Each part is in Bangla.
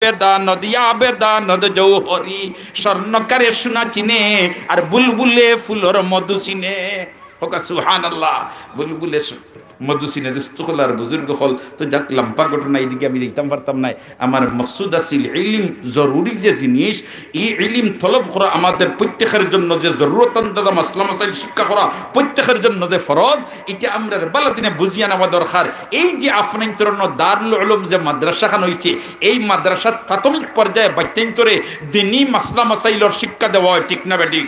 বেদানদ ইয়া বেদানদ জৌহরি স্বর্ণকারে সোনা চিনে আর বুলবুলে ফুলর মধু চিনে। হোকা সুবহানাল্লাহ। বুলবুলে মধু চিনে দুস্থলার বুজুর্গ হল তো যাক লম্বা ঘটনা এইদিকে আমি দেখতাম পারতাম না। আমার মকসুদ আছিল ইলম জরুরি যে জিনিস, এই ইলম তলব করা আমাদের প্রত্যেকের জন্য যে জরুরতান্দাদা মাসলা মাসাইল শিক্ষা করা প্রত্যেকের জন্য যে ফরজ, এটা আমরা বালাদিনে বুঝিয়া নেওয়া দরকার। এই যে আফনান্তরণ দারুল উলুম যে মাদ্রাসাখান হয়েছে, এই মাদ্রাসার প্রাথমিক পর্যায়ে বাচ্চান্তরে দিনী মাসলা মাসাইলর শিক্ষা দেওয়া হয়, ঠিক না বেঠিক?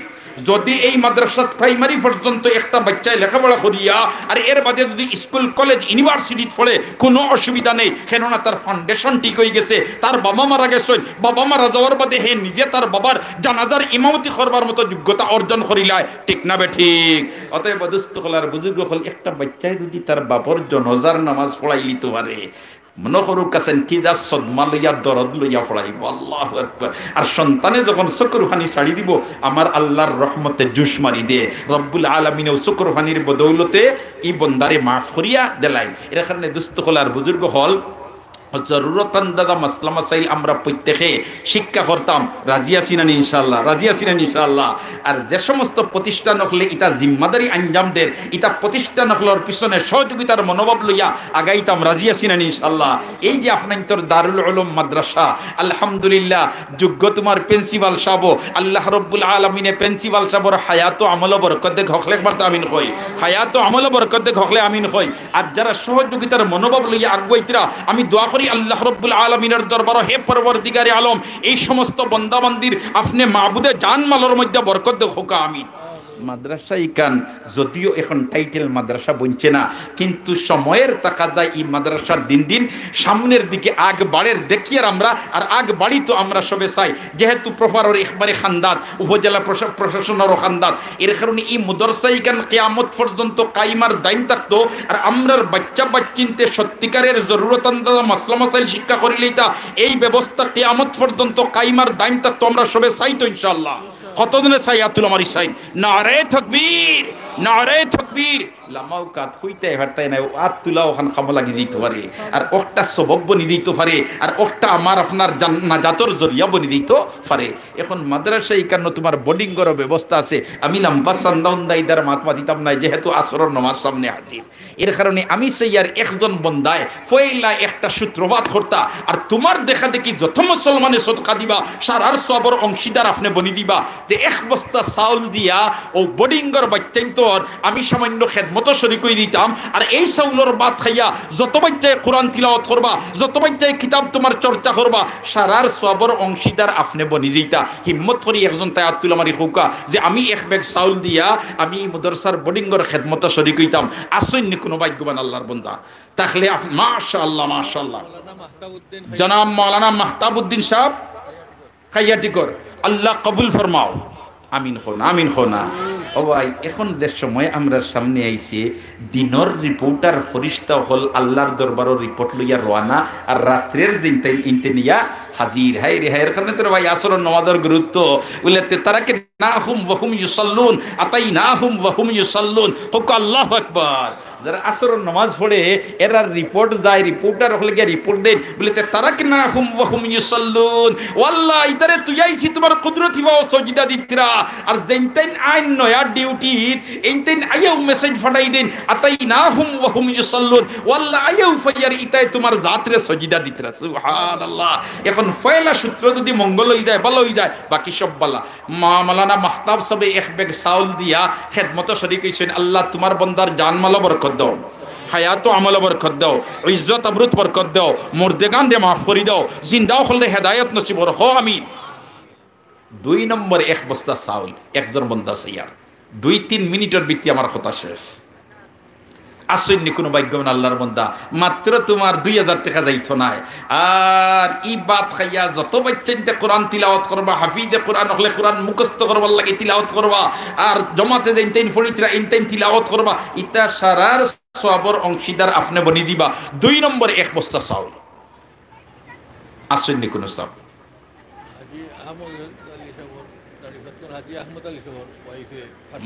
যদি এই মাদ্রাসা প্রাইমারি পর্যন্ত একটা বাচ্চায় লেখাপড়া করিয়া আর এর বাদে যদি স্কুল কলেজ ইউনিভার্সিটি পড়ে কোনো অসুবিধা নেই, কেননা তার ফাউন্ডেশন ঠিক হয়ে গেছে। তার বাবা মারা গেছে, বাবা মারা যাওয়ার বাদে হে নিজে তার বাবার জানাজার ইমামতি করবার মতো যোগ্যতা অর্জন করিলায়, ঠিক না বেঠিক? অতএব দুস্থ হলার বুজুর্গ হল একটা বাচ্চায় যদি তার বাবার জনাজার নামাজ পড়াই লিতে পারে, মনে করুক কাছেন কিদা সদমা লইয়া দরদ লইয়া পড়াইব, আল্লাহু আকবার। আর সন্তানে যখন চকুর পানি ছাড়ি দিব, আমার আল্লাহর রহমতে জুস মারি দে রব্বুল আলামিনেও চকুর পানির বদৌলতে ই বন্দারে মাফ করিয়া দেলাই। এর কারণে দুস্থ হলার বুজুর্গ হল জরুরতান্দাদা মাসলা মাসাইল আমরা প্রত্যেকে শিক্ষা করতাম। রাজি আছি না ইনশাআল্লাহ? রাজি আছি না ইনশাআল্লাহ? আর যে সমস্ত প্রতিষ্ঠান হলে ইটা জিম্মাদারি আঞ্জামদের, ইটা প্রতিষ্ঠান হলোর পিছনে সহযোগিতার মনোভাব লইয়া আগাইতাম। রাজি আছি না ইনশাআল্লাহ? এই যে আপনার দারুল উলুম মাদ্রাসা, আলহামদুলিল্লাহ, যোগ্য তোমার প্রিন্সিপাল সাহেব, আল্লাহ রব্বুল আলামিনে প্রিন্সিপাল সাহেবর হায়াত আমল বরকত দেখ হকলে একবার তো আমিন কই, হায়াত আমল বরকত দেখ হকলে আমিন কই। আর যারা সহযোগিতার মনোভাব লইয়া আগুয়াইতরা, আমি দোয়া করি আল্লাহ রব্বুল আলামিনের দরবারে, হে পরবর্তীকারে আলম, এই সমস্ত বন্দাবান্দির আপনি মাহবুদে জান মালের মধ্যে বরকত দেখ হোকা আমিন। মাদ্রাসা ইকান যদিও এখন টাইটেল মাদ্রাসা বনছে না, কিন্তু সময়ের তাকাজায় এই মাদ্রাসা দিন দিন সামনের দিকে আগ বাড়ের দেখি। আর আমরা আর আগ বাড়ি তো আমরা সবে চাই, যেহেতু প্রপারর একবারে খান্দাত, উপজেলা প্রশাসনেরও খান্দাত। এর কারণে এই মাদ্রাসা ইকান কিয়ামত পর্যন্ত কাইমার দায়িত্ব থাকতো। আর আমরার বাচ্চা বাচ্চিনতে সত্যিকারের জরুরতান্দাদা মাসলা মাসাইল শিক্ষা করিলেই তা এই ব্যবস্থা কিয়ামত পর্যন্ত কাইমার দায়িত্ব থাকতো। আমরা সবে চাই তো ইনশাআল্লাহ। কতদিনে চাই আতুল আমার ইসাইন? নারে তাকবীর, নারে তাকবীর। লামাও কাত কইতে হারতাই না, আত তুলা ওখান খামো লাগি যেতে পারে, আর ওটা সবব বনি দিতে পারে, আর ওটা আমার আপনার নাজাতর জরিয়া বনি দিতে পারে। এখন মাদ্রাসা ইকান্ন তোমার বোর্ডিংয়ের ব্যবস্থা আছে। আমি লম্বা সান্দাউন্দাইদার মাতমা দিতাম না, যেহেতু আসরের নামাজ সামনে হাজির। এর কারণে আমি সেই আর একজন বন্দায় ফয়লা একটা সূত্রপাত করতা, আর তোমার দেখা দেখি যত মুসলমানে সদকা দিবা সারার সবর অংশীদার আপনি বনি দিবা। যে এক বস্তা চাউল দিয়া ও বোর্ডিংয়ের বাচ্চাইন তোর আমি সামান্য খেদমত শরীক হয়ে দিতাম। আর এই চাউলের ভাত খাইয়া যত বাচ্চায় কোরআন তিলাওয়াত করবা, যত বাচ্চায় কিতাব তোমার চর্চা করবা, সারার সবর অংশীদার আপনি বনি যেতা। হিম্মত করি একজন তাই আতুল আমারি হৌকা যে আমি এক ব্যাগ চাউল দিয়া আমি মাদ্রাসার বোর্ডিংয়ের খেদমত শরীক হইতাম। আসেননি কোনো ভাগ্যবান আল্লাহর বান্দা? তাহলে মাশাআল্লাহ, মাশাআল্লাহ। জনাব মাওলানা মাহতাবউদ্দিন সাহেব খাইয়াটিকর, আল্লাহ কবুল ফরমাও। আমিন হোনা, আমিন হোনা। ও ভাই, এখন দেশ সময় আমরা সামনে আইছে দিনর রিপোর্টার ফরিস্তা হল আল্লাহর দরবারের রিপোর্ট লইয়া রওনা, আর রাত্রের জিনতেন ইন্তেনিয়া হাজির। হাই রে হাই, এখানে তো ভাই আসর নওয়াজের গুরুত্ব বলতে তারাকে না হুম ওয়াহুম ইউসাল্লুন, আতাই না হুম ওয়াহুম ইউসাল্লুন। হোক আল্লাহু আকবার। যারা আসর নামাজ পড়ে এরা রিপোর্ট যায়, রিপোর্টার হলে গিয়ে রিপোর্ট দেন বলতে তারাকে না হুম ওয়াহুম ইউসাল্লুন। ওয়াল্লাহ ইতারে তুই আইছি তোমার কুদরতি বা সজদা দিতরা, আর যেনতেন আইন নয়া ডিউটি এইতেন আইও মেসেজ ফাটাই দেন আতাই না হুম ওয়াহুম ইউসাল্লুন। ওয়াল্লাহ আইও ফাইয়ার ইতাই তোমার জাতরে সজদা দিতরা। সুবহানাল্লাহ। এখন ফয়লা সূত্র যদি মঙ্গল হয়ে যায়, ভালো হয়ে যায়, বাকি সব বালা। মাওলানা মাহতাব সাহেব এক ব্যাগ চাউল দিয়া খেদমত শরীক হইছেন। আল্লাহ তোমার বন্দার জানমাল বরকত দাও, হায়াত আমল বরকত দাও, ইজ্জত আবরুত বরকত দাও, মুর্দেগান রে মাফ করি দাও, জিন্দাও হলে হেদায়েত নসিব রাখো, আমিন। 2 নম্বর এক বস্তা চাউল একজন বন্দা চাইয়ার 2-3 মিনিটের ভিত্তি আমার কথা শেষ। আসেননি কোনো ভাগ্যবান আল্লাহর বান্দা? মাত্র তোমার 2000 টাকা যাইতো না, আর ই বাত খাইয়া যত বাচ্চাইতে কোরআন তিলাওয়াত করবা, হাফিজে কোরআন হলে কোরআন মুখস্থ করবার লাগে তিলাওয়াত করবা, আর জমাতে যাইতেন ফরিদরা ইনতেন তিলাওয়াত করবা, ইতা সারার সবর অংশীদার আপনি বনি দিবা। 2 নম্বর এক বস্তা চাউল। আসেননি কোনো চাউল?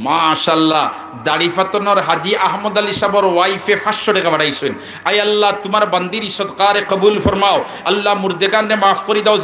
মাশাআল্লাহ, দাড়ি ফাতনর হাজি আহমদ আলী সাহর ওয়াইফে 500 টাকা বাড়াইছেন। আয় আল্লাহ, তোমার বান্দির সদকারে কবুল ফরমাও। আল্লাহ মুর্দেগান নে মাফ করে দাও।